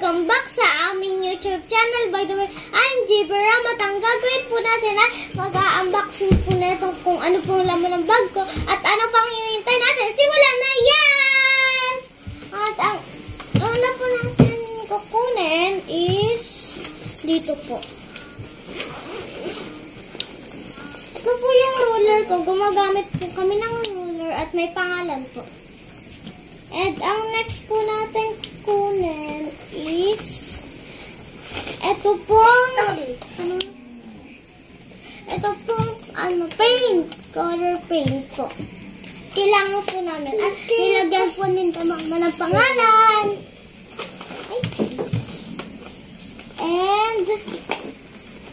welcome back sa aming YouTube channel. By the way, I'm J. Baramat. Ang gagawin po natin ay mag-unboxing po na itong kung ano pong laman ng bag ko. At ano pang hinihintay natin? Simulan na yan! At ang una po natin kukunin is dito po. Ito po yung ruler ko. Gumagamit po kami ng ruler at may pangalan po. And ang next po natin kunin is ito pong paint, color paint po. Kailangan po namin at nilagyan po nito mama ng pangalan. And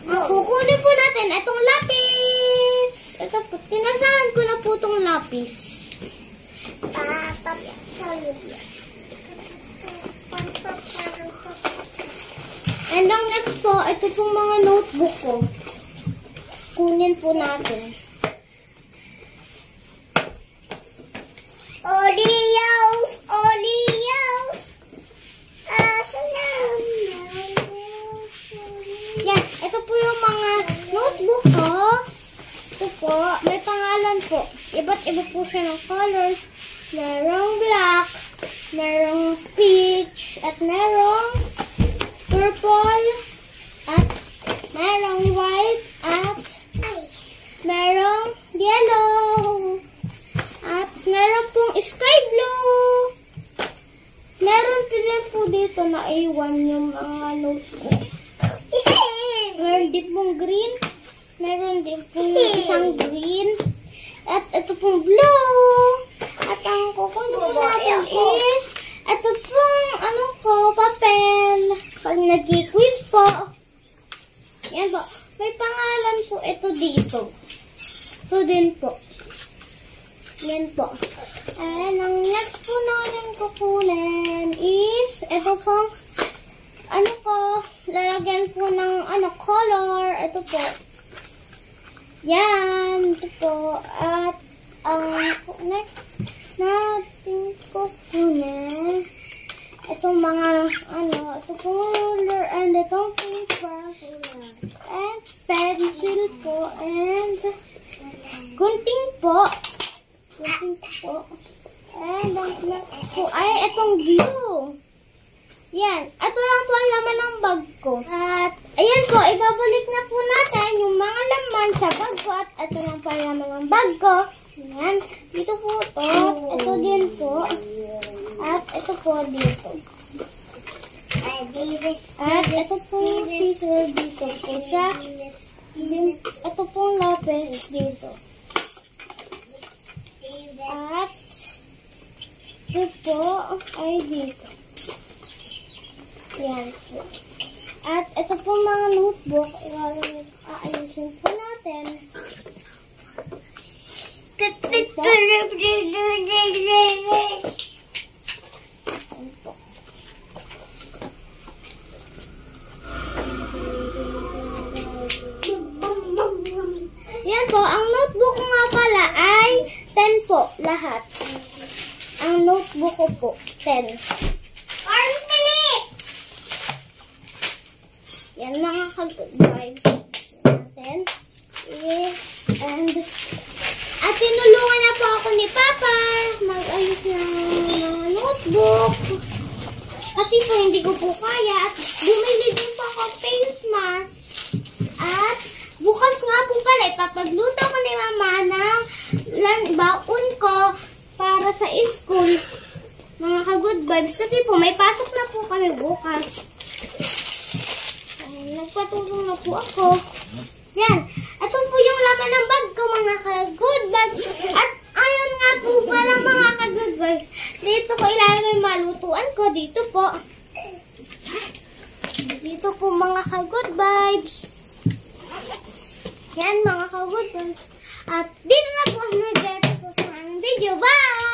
ang kukunin po natin itong lapis. Ito po, tinasahan ko na po itong lapis. And ang next po, ito pong mga notebook ko. Kunin po natin. Oreos! Oreos! Yan, ito po yung mga notebook ko. Ito po, may pangalan po. Iba't iba po siya ng colors. Merong black, merong peach, at merong purple, at merong white, at merong yellow, at meron pong sky blue. Meron din po dito na A1 yung mga notes ko. Meron din pong green, meron din pong isang green, at ito pong blue. At ang kukunin po natin is ito pong papel. Pag nag-quiz po. Yan po. May pangalan po ito dito. Ito din po. Yan po. And ang next po natin kukunin is ito pong lalagyan po ng color. Ito po. Yan. Ito po. At ang next natin kukunin itong mga itong ruler and itong paintbrush and pencil po and gunting po and ang next po ay itong glue. Yan, ito lang po ang laman ng bag ko. At ayan po, ibabalik na po natin yung mga laman sa bag ko at ito lang po ang laman ng bag ko. Yan, dito po ito. Ito din po. At ito po dito. At ito po yung scissor dito po siya. Ito po yung lapis dito. At ito po ay dito. Yan po. At ito po mga notebook. Aayusin po natin. Yan po, ang notebook nga pala ay 10 po, lahat. Ang notebook ko po, 10. Yan mga ka-good vibes natin. Yes, at tinulungan na po ako ni Papa mag-ayos ng mga notebook. Kasi po hindi ko po kaya at bumili din po ako face mask. At bukas nga po pala ipapagluto ko ni Mama ng baon ko para sa school. Mga ka-good vibes. Kasi po may pasok na po kami bukas. Nagpatulong na po ako. Yan. Ito po yung laman ng bag ko, mga ka-good vibes. At ayun nga po pala mga ka-good vibes. Dito ko ilalagay yung malutuan ko. Dito po. Dito po mga ka-good vibes. Yan mga ka-good vibes. At dito na po ang nag-edit ko sa aming video. Bye!